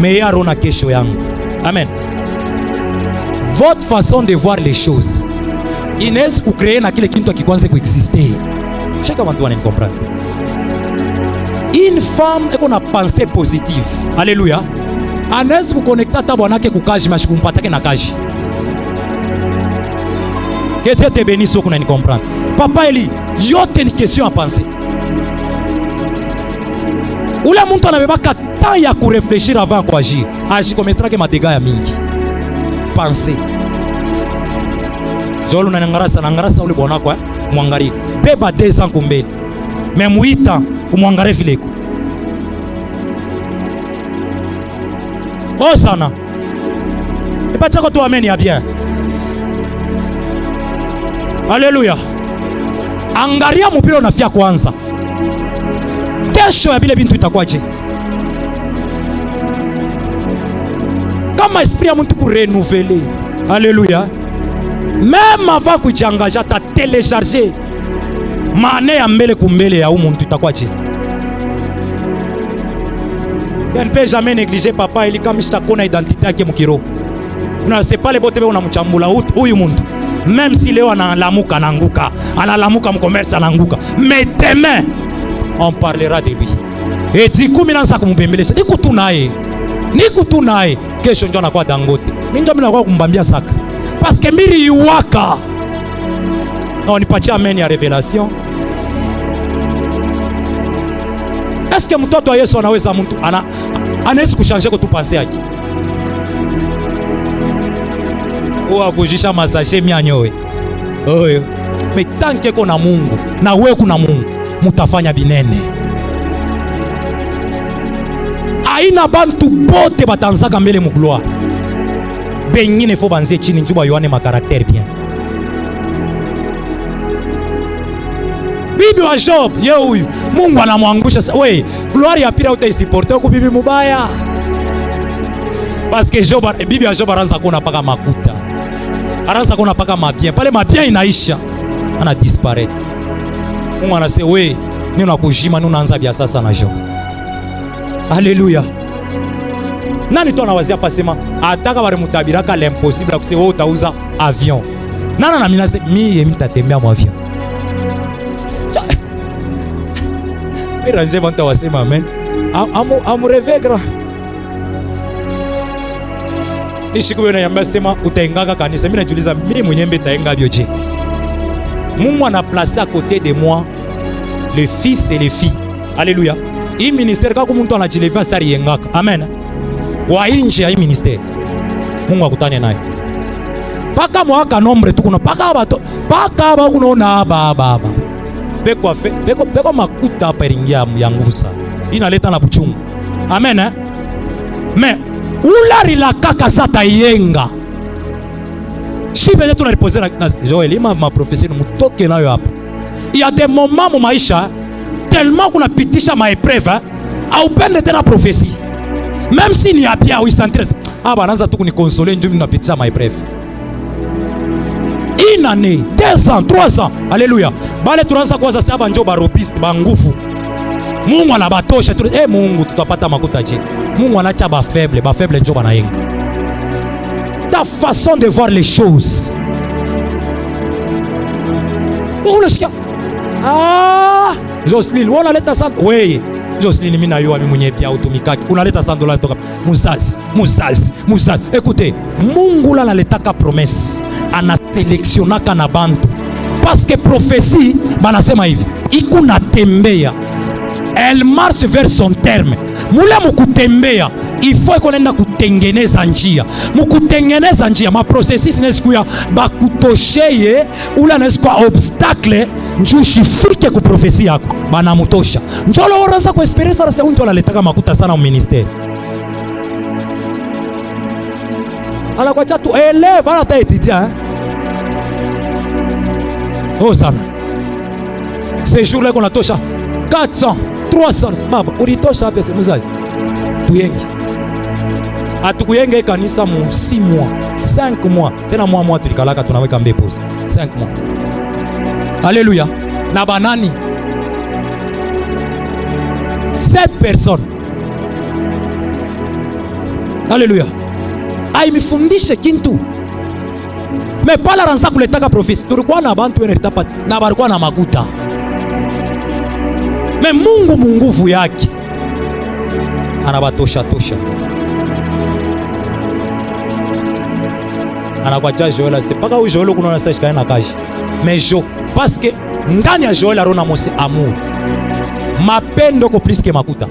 [SPEAKER 1] Mais yaro na kesho yangu. Amen. Votre façon de voir les choses inaweza kucreer na kile kitu kikwanze kuexister. Cheka watu wana comprendre. Une femme eko na pensée positive. Alléluia. Anaweza kuconnecta hata bwanake kukaji mashi kumpatake na kaji. Que Dieu te bénisse kuna ni comprendre. Papa Eli, yote ni question à penser. Ule muntu anabeba kata ya kurefléchir avant kuagir. Ajikomettra ke madega ya mingi. Penser. Jolo na ngarasa ule bwanako mwangalie. Beba 2 ans kumbele. Même 8 ans umwangalie fileko. Oh sana. Et pas chako tu ameni ya bien. Alléluia. Angalia mpira unafia kwanza. Kesho ya bile bintu itakuwaje? Kama esprit ya mtu ku renouveler. Alléluia. Même avant kujiengager ta télécharger maana ya mbele kumbele ya umuntu itakuwaje? On ne peut jamais négliger papa ili kama shtakona identité yake mukiro. Una c'est pas les bote be unamchambula huyu muntu. Même si leo analamuka nanguka, analamuka mcommerce ananguka. Mais demain on parlera de lui. Et du coup minaanza kumbembelesha. Niku tu naye. Kesho ndio anakuwa Dangote. Mimi ndio minakuwa kumbambia saka. Parce que mbili iwaka. Non nipatia amen ya révélation. Est-ce que mtoto wa Yesu anaweza mtu anaweza kuchanger kwa tu penser yake? Oa kujisha masaje mianyowe. Oyo. Mais tant que kuna Mungu na wewe kuna Mungu, mutafanya binene. Aina bantu bote batanzaka mbele mu gloire. Bengine fo banzie chini njuba yoane ma caractère bien. Bibi wa Job, ye huyu Mungu anamwangusha. We, gloire ya pira utaisiporte kwa bibi mubaya. Parce que Job, bibi wa Job aranza kuna paka makuta. Aranza kuna paka mabien. Pale mabien inaisha. Ana disparaître. Mungu anasema we, ni unakujima ni unaanza bia sasa na Job. Alléluia. Nani tu anawazia pasema ataka bari mutabiraka l'impossible kusema wewe utauza avion. Nana na mina se mimi mtatembea mu avion. Ranger vanta wasema amen. Amu rêver grand. Nishikuwe na yamba sema utaengaga kanisa. Mimi najiuliza mimi mwenyewe mbetaenga bioje. Mungu ana placé à côté de moi le fils et les filles Alléluia. Hii ministère kako mtu anajilevia sari yengaka. Amen. Wa inje ya hii ministère. Mungu akutane naye. Paka mwaka nombre tukuna paka abato. Paka aba unaona baba. Peko makuta hapa ringia ya nguvu sana. Inaleta na buchungu. Amen. Mais ulari la kaka sata yenga. Si benye tunaripoze na Joel, ma prophétie mutoke nayo hapa. Il y a des moments mu maisha tellement kunapitisha maépreuve au pende tena prophétie. Même si ni abia ou s'intéresse. Banaanza tu kunikonsoler njoo napitisha maépreuve. Une année, 2 ans, 3 ans. Alléluia. Bale tunaanza kwanza saba njoo barobiste ba nguvu. Mungu anabatosha tu. Mungu tutapata makuta je. Mungu anacha ba faible njoo banayenga. Ta façon de voir les choses. Unasikia? Jocelyne, unaleta sana. Wewe, Jocelyne mimi na yeye mwenye pia utumikaki. Unaleta sana dola toka muzazi. Écoutez, Mungu la analetaka promesse. Anaseleksionaka na bantu. Parce que prophétie, banasema hivi. Iko natembea. Elle marche vers son terme. Mule mukutembea, il faut qu'on kutengeneza njia. Mukutengeneza njia, ma processus nesikuya bakutosheye ula nesikuwa obstacle njoo shifike ku prophecy yako. Bana mutosha. Njolo oraza ku experience rasa unjo la letaka makuta sana mu ministère. Ala kwa chatu élève ala ta étudiant. Oh sana. Ces jours-là qu'on a tosha 400 300 baba ulitosha pesa mzazi tuyenge atukuyenge kanisa mu 6 mois 5 mois tena mois tulikalaka tunaweka mbepose 5 mois. Alléluia. Na banani 7 personnes. Alléluia. Aimifundishe kintu me pala ranza kuletaka profesi tulikuwa na bantu wene ritapa na barikuwa na makuta. Me Mungu munguvu yake anabatosha. Anakwacha Joel, c'est pas que Joel kuna nasa shikana na kaji. Mais parce que ndani ya Joel arona mose amour. Mapendo ko plus que makuta.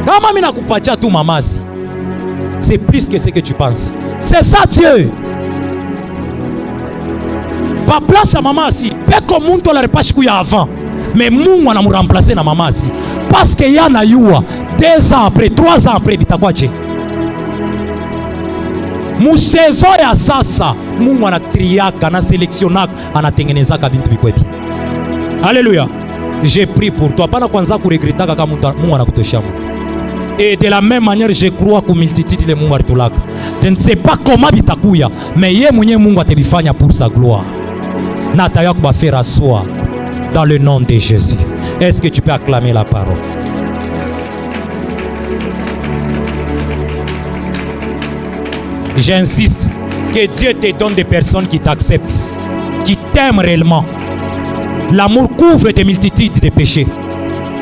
[SPEAKER 1] Kama mimi nakupatia tu mamasi, c'est plus que ce que tu penses. C'est ça Dieu. Pa place à maman si peko muntu ala repashi kuya avant mais Mungu anamuremplacer na mama si parce que yana yua 2 ans après 3 ans après bitakuwa je mu saison ya sasa Mungu anatriaka na selectionaka anatengenezaka bintu bikwepi. Alléluia. J'ai pris pour toi pana kwanza kuregretaka kama Mungu anakutosha. Et de la même manière je crois que multitude de Mungu alitulaka. Je ne sais pas comment bitakuya mais yeye mwenyewe Mungu atebifanya pour sa gloire. Natayak va faire asseoir dans le nom de Jésus. Est-ce que tu peux acclamer la parole? J'insiste que Dieu te donne des personnes qui t'acceptent, qui t'aiment réellement. L'amour couvre des multitudes de péchés.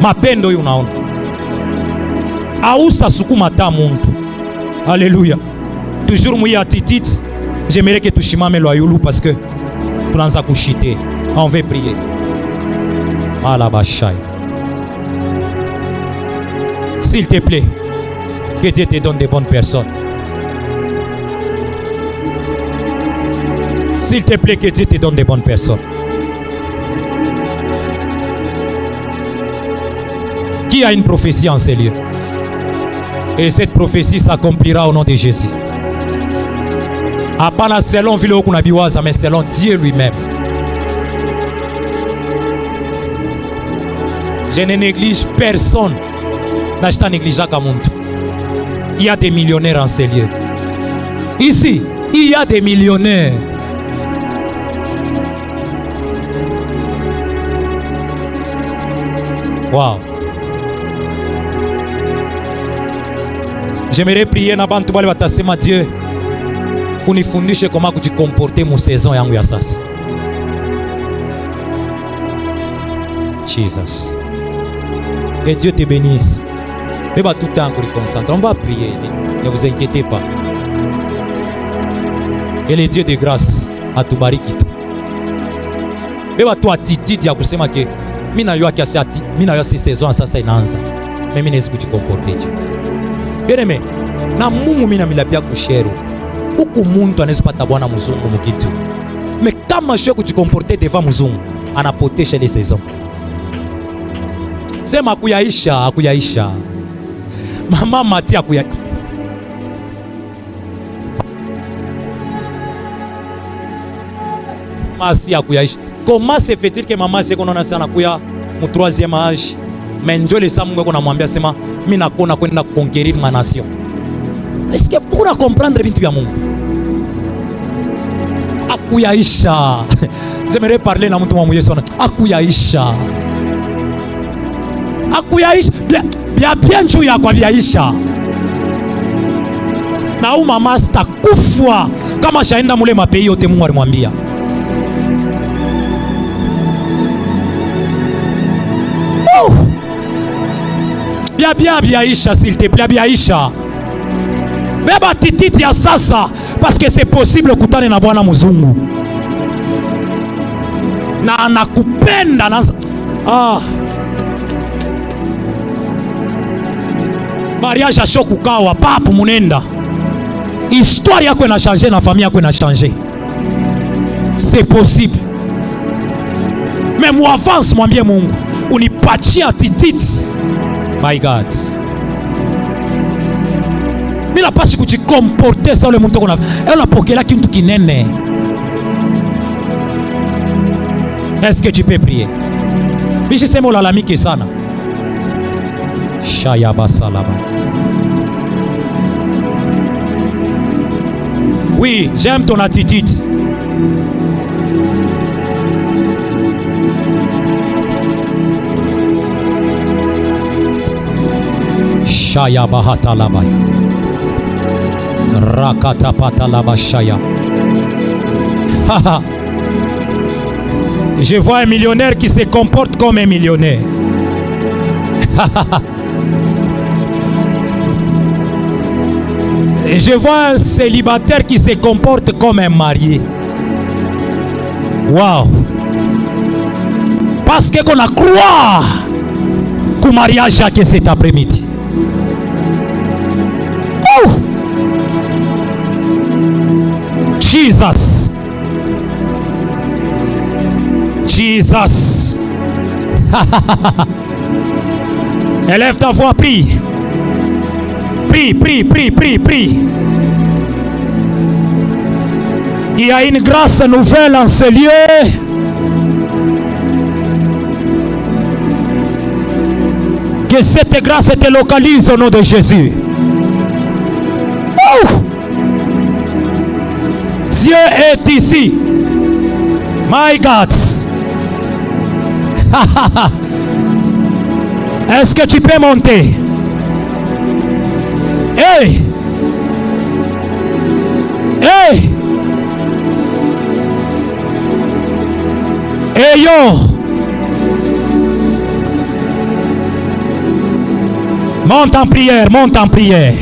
[SPEAKER 1] Mapendo yunaona. Ausa sukuma ta muntu. Alléluia. Toujours mouille attitude. J'aimerais que tu shimame loyulu parce que tunaanza kushite. On veut prier. Alabashai. S'il te plaît, que Dieu te donne des bonnes personnes. S'il te plaît, que Dieu te donne des bonnes personnes. Qui a une prophétie en ces lieux? Et cette prophétie s'accomplira au nom de Jésus. Apana selon vile kunabiwaza, mais selon Dieu lui-même. Je ne néglige personne. N'acheta négligea qu'à mon tour. Il y a des millionnaires en ces lieux. Ici, il y a des millionnaires. Wow. J'aimerais prier na bantu bale batasema Dieu unifundishe comment kujicomporter mu saison yangu ya sasa. Jesus. Que Dieu te bénisse. Beba tout temps pour le concentrer. On va prier. Ne vous inquiétez pas. Que le Dieu de grâce atubariki tu. Beba tu attitude ya kusema ke mimi na yoa kiasi ati mimi na yoa si saison sasa inaanza. Mimi nezi kujikomporter. Bien-aimé, na Mungu mimi na milapia kushero. Huku muntu anaweza pata bwana mzungu mkitu. Mais kama je kujikomporter devant mzungu, anapotesha ile saison. Sema akuyaisha. Mama Mati akuyaisha. Masi akuyaisha. Comment se fait-il que maman c'est qu'on a sana kuya mu 3e âge? Mais njoo le samungu kuna mwambia sema mimi nakona kwenda conquérir ma nation. Est-ce que vous pouvez comprendre vitu vya Mungu? Akuyaisha. J'aimerais parler na mtu mmoja sana. Akuyaisha. Bien juu ya kwa biaisha. Na mama stakufwa kama shaenda mule mapei yote Mungu alimwambia. Biaisha s'il te plaît, biaisha. Beba tititi ya sasa parce que c'est possible kutane na bwana mzungu. Na anakupenda na mariage a choku kawa papu munenda. Histoire yako ina changer na famille yako ina changer. C'est possible. Mais moi avance mwambie Mungu, unipatia tititi. My God. Mimi napasi kujikomporter sa ule muntu kuna. Unapokea kitu kinene. Est-ce que tu peux prier? Bishi sema ulalamike sana. Shaya basalaba. Oui, j'aime ton attitude. Shaya bahata labai. Rakata pata laba shaya. Je vois un millionnaire qui se comporte comme un millionnaire. Je vois un célibataire qui se comporte comme un marié. Wow. Parce qu'on a croit qu'au mariage que cet après-midi. Oh! Jesus. Jesus. Élève ta voix, prie. Prie. Il y a une grâce nouvelle en ce lieu. Que cette grâce te localise au nom de Jésus. Oh! Dieu est ici. My God. Est-ce que tu peux monter? Hey! Hey! Hey yo! Monte en prière.